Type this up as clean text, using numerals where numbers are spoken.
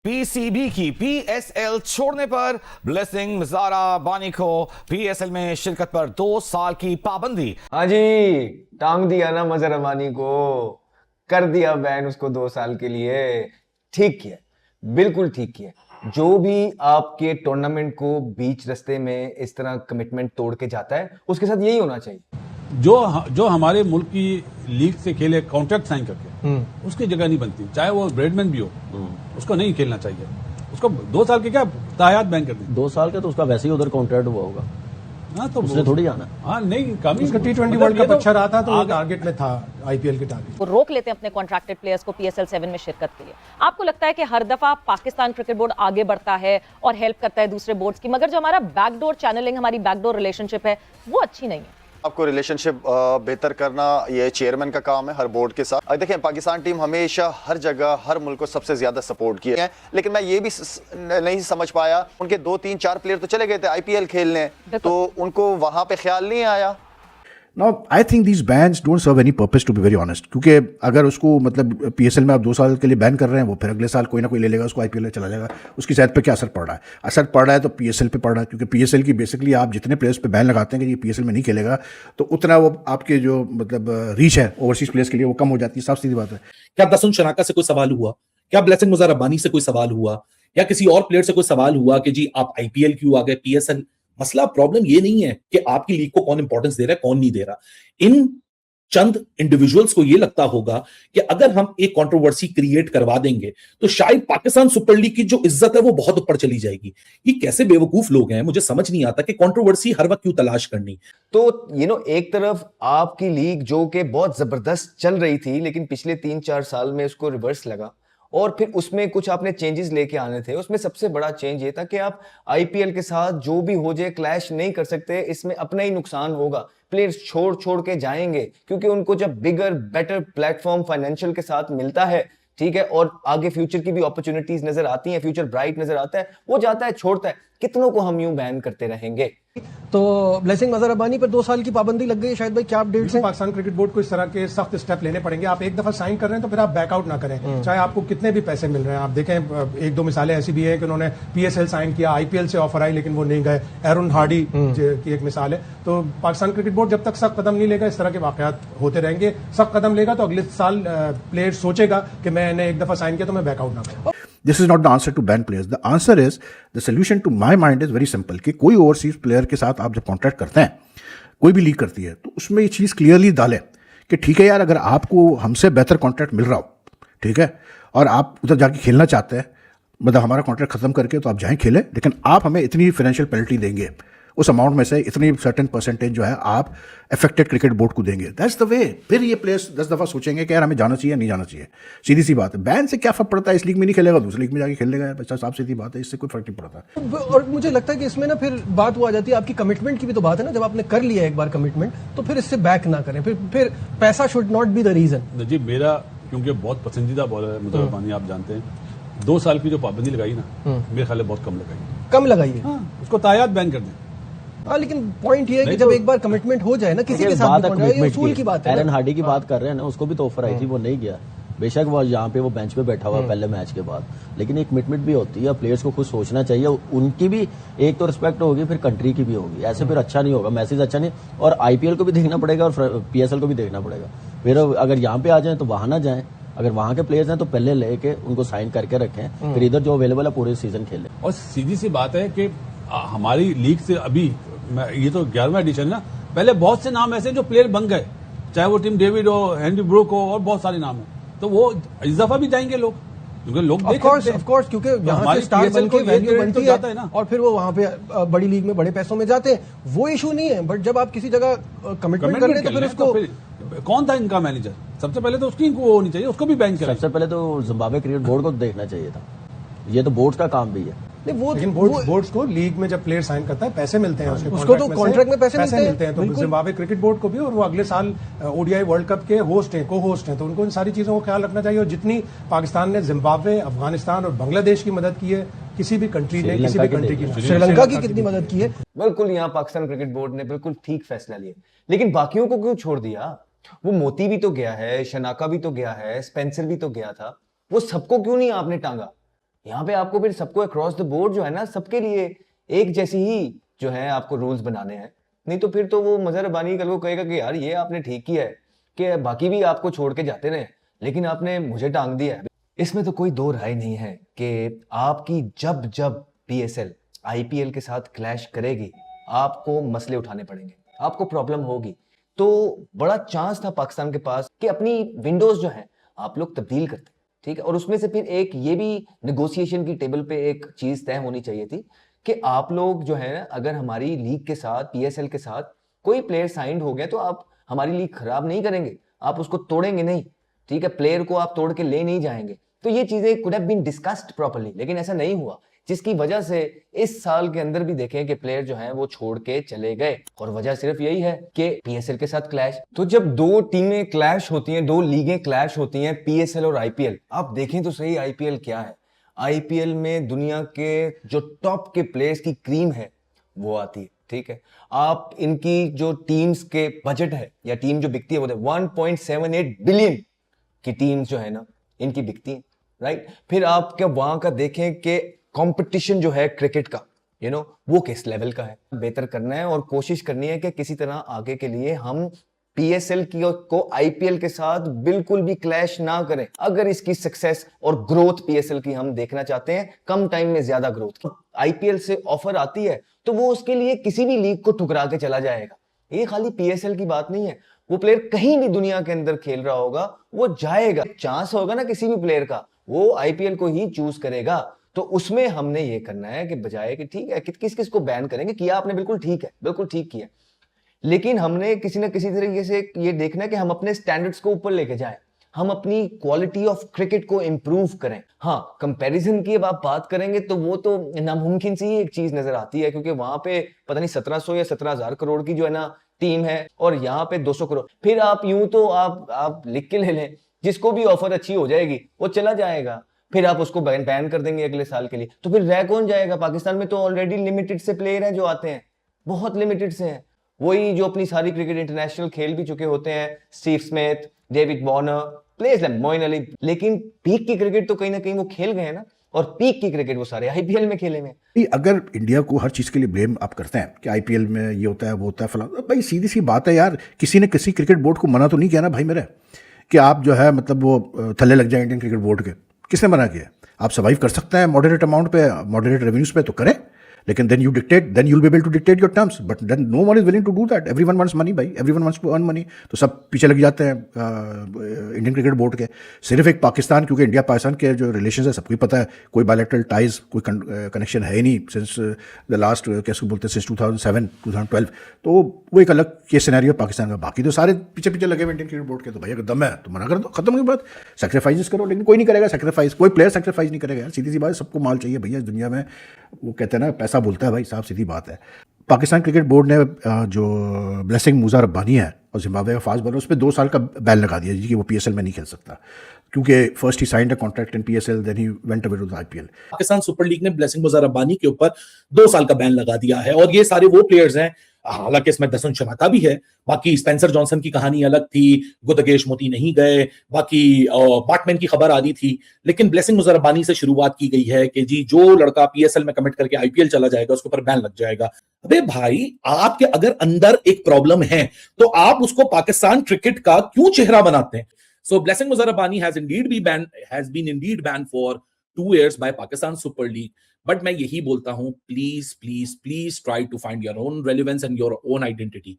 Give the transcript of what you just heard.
PCB की PSL छोड़ने पर ब्लेसिंग मजारा बानी को पीएसएल में शिरकत पर 2 साल की पाबंदी। हाँ जी, टांग दिया ना मजहर अमानी को, कर दिया बैन उसको 2 साल के लिए। ठीक किया, बिल्कुल ठीक किया। जो भी आपके टूर्नामेंट को बीच रास्ते में इस तरह कमिटमेंट तोड़ के जाता है, उसके साथ यही होना चाहिए। जो हमारे मुल्क की लीग से खेले कॉन्ट्रैक्ट साइन करके उसकी जगह नहीं बनती, चाहे वो ब्रेडमैन भी हो, उसको नहीं खेलना चाहिए। उसको 2 साल के क्या तायात बैन कर दी। 2 साल का तो उसका वैसे ही उधर कॉन्ट्रैक्ट हुआ होगा। हाँ, तो उसने थोड़ी आना। हाँ, नहीं कमी उसका T20 वर्ल्ड कप अच्छा रहा था, तो वो टारगेट में था, आईपीएल के टारगेट। वो रोक लेते हैं अपने कॉन्ट्रैक्टेड प्लेयर्स को पीएसएल 7 में शिरकत के लिए। आपको लगता है कि हर दफा पाकिस्तान क्रिकेट बोर्ड आगे बढ़ता है और हेल्प करता है दूसरे बोर्ड्स की, मगर जो हमारा बैकडोर चैनलिंग, हमारी बैकडोर रिलेशनशिप है, वो अच्छी नहीं है। आपको रिलेशनशिप बेहतर करना ये चेयरमैन का काम है हर बोर्ड के साथ। देखिए, पाकिस्तान टीम हमेशा हर जगह हर मुल्क को सबसे ज्यादा सपोर्ट किया है, लेकिन मैं ये भी नहीं समझ पाया, उनके 2 3 4 प्लेयर तो चले गए थे आईपीएल खेलने, तो उनको वहां पे ख्याल नहीं आया। Now, I think these bans don't serve any purpose, to be very honest. क्योंकि अगर उसको मतलब पीएसएल में आप 2 साल के लिए बैन कर रहे हैं, वो फिर अगले साल कोई ना कोई ले लेगा, उसको आईपीएल में चला जाएगा। उसकी सेहत पे क्या असर पड़ रहा है? असर पड़ रहा है तो पीएसएल पे पड़ रहा है, क्योंकि पीएसएल की बेसिकली आप जितने प्लेयर्स पे बैन लगाते हैं कि ये पीएसएल में नहीं खेलेगा, तो उतना वो आपके जो मतलब रीच है ओवरसीज प्लेयर्स के लिए वो कम हो जाती है। साफ सीधी बात है। क्या दसुन शनाका से कोई सवाल हुआ? क्या ब्लेसिंग मुजारा बानी से कोई सवाल हुआ? या किसी और प्लेयर से कोई सवाल हुआ कि जी आप आईपीएल क्यों आ गए, पीएसएल? मसला, प्रॉब्लम ये नहीं है कि आपकी लीग को कौन इंपॉर्टेंस दे रहा है, कौन नहीं दे रहा। इन चंद इंडिविजुअल्स को ये लगता होगा कि अगर हम एक कंट्रोवर्सी क्रिएट करवा देंगे तो शायद पाकिस्तान सुपर लीग की जो इज्जत है वो बहुत ऊपर चली जाएगी। ये कैसे बेवकूफ लोग हैं, मुझे समझ नहीं आता कि कंट्रोवर्सी हर वक्त क्यों तलाश करनी। तो एक तरफ आपकी लीग जो कि बहुत जबरदस्त चल रही थी, लेकिन पिछले 3-4 साल में उसको रिवर्स लगा, और फिर उसमें कुछ आपने चेंजेस लेके आने थे। उसमें सबसे बड़ा चेंज ये था कि आप आईपीएल के साथ जो भी हो जाए क्लैश नहीं कर सकते, इसमें अपना ही नुकसान होगा। प्लेयर्स छोड़ के जाएंगे, क्योंकि उनको जब बिगर बेटर प्लेटफॉर्म फाइनेंशियल के साथ मिलता है, ठीक है, और आगे फ्यूचर की भी अपॉर्चुनिटीज नजर आती हैं, फ्यूचर ब्राइट नजर आता है, वो जाता है, छोड़ता है। कितनों को हम यूं बैन करते रहेंगे? तो ब्लेसिंग मजहर अबानी पर 2 साल की पाबंदी लग गई। शायद भाई क्या अपडेट्स हैं? पाकिस्तान क्रिकेट बोर्ड को इस तरह के सख्त स्टेप लेने पड़ेंगे। आप एक दफा साइन कर रहे हैं तो फिर आप बैकआउट ना करें, चाहे आपको कितने भी पैसे मिल रहे हैं। आप देखें, 1-2 मिसालें ऐसी भी हैं कि उन्होंने पीएसएल साइन किया, आईपीएल से ऑफर आई लेकिन वो नहीं गए। एरन हार्डी की एक मिसाल है। तो पाकिस्तान क्रिकेट बोर्ड जब तक सख्त कदम नहीं लेगा, इस तरह के वाकयात होते रहेंगे। सख्त कदम लेगा तो अगले साल प्लेयर सोचेगा कि मैंने एक दफा साइन किया तो मैं बैकआउट ना करूं। This is not the answer to ban players. The answer is, the solution to my mind is very simple कि कोई ओवरसीज प्लेयर के साथ आप जब कॉन्ट्रैक्ट करते हैं, कोई भी लीग करती है, तो उसमें ये चीज़ क्लियरली डालें कि ठीक है यार, अगर आपको हमसे बेहतर कॉन्ट्रैक्ट मिल रहा हो, ठीक है, और आप उधर जाके खेलना चाहते हैं, मतलब हमारा कॉन्ट्रैक्ट खत्म करके, तो आप जाएं खेलें, लेकिन आप हमें इतनी फाइनेंशियल पेनल्टी देंगे, उस अमाउंट में से इतनी सर्टेन परसेंटेज जो है आप अफेक्टेड क्रिकेट बोर्ड को देंगे। That's the way. फिर ये प्लेयर्स 10 दफ़ा सोचेंगे कि यार हमें जाना चाहिए, नहीं जाना चाहिए। सीधी सी बात है। बैन से क्या फर्क पड़ता है? इस लीग में नहीं खेलेगा, दूसरी लीग में जाके खेल लेगा, बच्चा, साफ सीधी बात है, इससे कोई फर्क नहीं पड़ता। और मुझे लगता है कि इसमें ना फिर बात वो आ जाती है, आपकी कमिटमेंट की भी तो बात है ना। जब आपने कर लिया एक बार कमिटमेंट, तो फिर इससे बैक ना करें। फिर पैसा should not be the reason. जी, मेरा क्योंकि बहुत पसंदीदा बॉलर है मुजहर अबानी, आप जानते हैं, 2 साल की जो पाबंदी लगाई ना, मेरे ख्याल बहुत कम लगाई है। उसको तायात बैन कर दें। हाँ, लेकिन पॉइंट ये है कि जब एक बार कमिटमेंट हो जाए ना किसी के साथ, उसूल की बात है। एरन हार्डी की बात कर रहे हैं ना, उसको भी तो ऑफर आई थी, वो नहीं गया। बेशक वो यहाँ पे वो बेंच पे बैठा हुआ पहले मैच के बाद, लेकिन एक कमिटमेंट भी होती है। प्लेयर्स को खुद सोचना चाहिए, उनकी भी एक तो रिस्पेक्ट होगी, फिर कंट्री की भी होगी। ऐसे फिर अच्छा नहीं होगा, मैसेज अच्छा नहीं। और आईपीएल को भी देखना पड़ेगा और पीएसएल को भी देखना पड़ेगा। फिर अगर यहाँ पे आ जाए तो वहां ना जाए। अगर वहां के प्लेयर्स हैं तो पहले लेके उनको साइन करके रखें, फिर इधर जो अवेलेबल है पूरे सीजन खेलें। और सीधी सी बात है कि हमारी लीग से अभी ये तो 11वां एडिशन है ना, पहले बहुत से नाम ऐसे जो प्लेयर बन गए, चाहे वो टिम डेविड हो, हेनरी ब्रूक हो, और बहुत सारे नाम हो, तो वो इस दफा भी जाएंगे लोग, क्योंकि लोग ऑफ कोर्स क्योंकि यहाँ से स्टार बन के वैल्यू बनती है ना, और फिर वो वहां पे बड़ी लीग में बड़े पैसों में जाते हैं, वो इशू नहीं है। बट जब आप किसी जगह कमिटमेंट कर रहे हैं तो फिर उसको, कौन था इनका मैनेजर? सबसे पहले तो उसकी वो होनी चाहिए, उसको भी बैन करें। सबसे पहले तो जिम्बाब्वे क्रिकेट बोर्ड को देखना चाहिए था। ये तो बोर्ड का काम भी है। लेकिन बोर्ड्स को लीग में जब प्लेयर साइन करता है पैसे मिलते हैं, उसको तो कॉन्ट्रैक्ट में पैसे मिलते हैं। तो जिम्बाब्वे क्रिकेट बोर्ड को भी, और वो अगले साल ओडीआई वर्ल्ड कप के होस्ट हैं, को होस्ट हैं, तो उनको इन सारी चीजों का ख्याल रखना चाहिए। और जितनी पाकिस्तान ने जिम्बाब्वे, अफगानिस्तान और बांग्लादेश की मदद की है, किसी भी कंट्री ने, किसी भी कंट्री की, श्रीलंका की कितनी मदद की है। बिल्कुल, यहाँ पाकिस्तान क्रिकेट बोर्ड ने बिल्कुल ठीक फैसला लिया, लेकिन बाकियों को क्यों छोड़ दिया? वो मोती भी तो गया है, शनाका भी तो गया है, स्पेंसर भी तो गया था, वो सबको क्यों नहीं आपने टांगा? यहाँ पे आपको फिर सबको अक्रॉस द बोर्ड जो है ना, सबके लिए एक जैसी ही जो है आपको रूल्स बनाने हैं। नहीं तो फिर तो वो मजहर रब्बानी कल को कहेगा कि यार ये आपने ठीक किया है कि बाकी भी आपको छोड़ के जाते रहे, लेकिन आपने मुझे टांग दिया है। इसमें तो कोई दो राय नहीं है कि आपकी जब जब पीएसएल आईपीएल के साथ क्लैश करेगी, आपको मसले उठाने पड़ेंगे, आपको प्रॉब्लम होगी। तो बड़ा चांस था पाकिस्तान के पास कि अपनी विंडोज जो है आप लोग तब्दील करते, ठीक है। और उसमें से फिर एक ये भी नेगोशिएशन की टेबल पे एक चीज तय होनी चाहिए थी कि आप लोग जो है ना, अगर हमारी लीग के साथ पीएसएल के साथ कोई प्लेयर साइंड हो गया तो आप हमारी लीग खराब नहीं करेंगे, आप उसको तोड़ेंगे नहीं, ठीक है। प्लेयर को आप तोड़ के ले नहीं जाएंगे। तो ये चीजें could have been discussed properly, लेकिन ऐसा नहीं हुआ, जिसकी वजह से इस साल के अंदर भी देखें कि प्लेयर जो हैं वो छोड़ के चले गए। और वजह सिर्फ यही है कि पीएसएल के साथ क्लैश। तो जब दो टीमें क्लैश होती हैं, दो लीगें क्लैश होती हैं, पीएसएल और आईपीएल, आप देखें तो सही आईपीएल क्या है। आईपीएल में दुनिया के जो टॉप के प्लेयर्स की क्रीम है वो आती है, ठीक है। आप इनकी जो टीम्स के बजट है या टीम जो बिकती है वो 1.78 बिलियन की टीम्स जो है ना इनकी बिकती है, राइट। फिर आप क्या वहां का देखें कि कंपटीशन जो है क्रिकेट का, वो किस लेवल का है। बेहतर करना है और कोशिश करनी है कि किसी तरह आगे के लिए हम पीएसएल को आईपीएल के साथ बिल्कुल भी क्लैश ना करें। अगर इसकी सक्सेस और ग्रोथ पीएसएल की हम देखना चाहते हैं, कम टाइम में ज्यादा ग्रोथ, आईपीएल से ऑफर आती है तो वो उसके लिए किसी भी लीग को ठुकरा के चला जाएगा। ये खाली पीएसएल की बात नहीं है, वो प्लेयर कहीं भी दुनिया के अंदर खेल रहा होगा वो जाएगा। चांस होगा ना किसी भी प्लेयर का, वो आईपीएल को ही चूज करेगा। तो उसमें हमने ये करना है कि बजाय कि ठीक है किस किस को बैन करेंगे, किया आपने बिल्कुल ठीक है, बिल्कुल ठीक किया, लेकिन हमने किसी ना किसी तरीके से ये देखना है कि हम अपने स्टैंडर्ड्स को ऊपर लेके जाएं, हम अपनी क्वालिटी ऑफ क्रिकेट को इंप्रूव करें। हाँ, कंपैरिजन की अब आप बात करेंगे तो वो तो नामुमकिन सी ही एक चीज नजर आती है, क्योंकि वहां पे पता नहीं 1700 या 17,000 करोड़ की जो है ना टीम है और यहाँ पे 200 करोड़। फिर आप यूं तो आप लिख के ले लें, जिसको भी ऑफर अच्छी हो जाएगी वो चला जाएगा, फिर आप उसको बैन कर देंगे अगले साल के लिए, तो फिर रह कौन जाएगा। पाकिस्तान में तो ऑलरेडी लिमिटेड से प्लेयर हैं जो आते हैं, बहुत लिमिटेड से हैं, वही जो अपनी सारी क्रिकेट इंटरनेशनल खेल भी चुके होते हैं, Steve Smith, David Warner, players like Moeen Ali. लेकिन पीक की क्रिकेट तो कहीं ना कहीं वो खेल गए हैं ना, और पीक की क्रिकेट वो सारे आईपीएल में खेले में। अगर इंडिया को हर चीज के लिए ब्लेम आप करते हैं कि आईपीएल में ये होता है वो होता है फला, भाई सीधी सी बात है यार, किसी ने किसी क्रिकेट बोर्ड को मना तो नहीं किया ना भाई मेरे, कि आप जो है मतलब वो थल्ले लग जाए इंडियन क्रिकेट बोर्ड के। किसने मना किया? आप सर्वाइव कर सकते हैं मॉडरेट अमाउंट पे, मॉडरेट रेवेन्यूज पे, तो करें, लेकिन then you dictate, then you'll be able to dictate your terms, but then no one is willing to do that. Everyone wants money भाई, everyone wants to earn money, तो सब पीछे लग जाते हैं इंडियन क्रिकेट बोर्ड के। सिर्फ एक पाकिस्तान, क्योंकि इंडिया पाकिस्तान के जो रिलेशन है सबको ही पता है, कोई बायलैटरल टाइज, कोई कनेक्शन है ही नहीं सिंस द लास्ट, कैसे बोलते हैं, सिंस 2007 2012, तो वो एक अलग केस सिनेरियो पाकिस्तान का। बाकी तो सारे पीछे पीछे लगे हुए इंडियन क्रिकेट बोर्ड के, तो भाई अगर दम है तो मना कर दो, खत्म की बात, सेक्रीफाइस करो। लेकिन कोई नहीं करेगा सेक्रीफाइस, कोई प्लेयर सेक्रीफाइस नहीं करेगा यार, सीधी सी बात। सबको माल चाहिए भैया इस दुनिया में, वो कहते हैं ना पैसा बोलता है भाई साहब, सीधी बात है। पाकिस्तान क्रिकेट बोर्ड ने जो ब्लेसिंग मूसा रब्बानी है और जिम्बाब्वे का फास्ट बॉलर, उस पर 2 साल का बैन लगा दिया जी कि वो पीएसएल में नहीं खेल सकता, क्योंकि फर्स्ट ही signed a contract in PSL, then ही went away to the IPL. Pakistan Super League ने ब्लेसिंग मूसा रब्बानी के ऊपर 2 साल का बैन लगा दिया है, और ये सारे वो प्लेयर्स हैं, हालांकि इसमें दसन शनाका भी है, बाकी स्पेंसर जॉनसन की कहानी अलग थी, गुदगेश मोती नहीं गए, बाकी बाटमैन की खबर आदि थी, लेकिन ब्लेसिंग मूसा रब्बानी से शुरुआत की गई है कि जी जो लड़का पीएसएल में कमिट करके आईपीएल चला जाएगा उसके ऊपर बैन लग जाएगा। अबे भाई, आपके अगर अंदर एक प्रॉब्लम है तो आप उसको पाकिस्तान क्रिकेट का क्यों चेहरा बनाते हैं? So blessing Musa Rabbani has been banned for 2 years by Pakistan Super League. But मैं यही बोलता हूं, please please please try to find your own relevance and your own identity.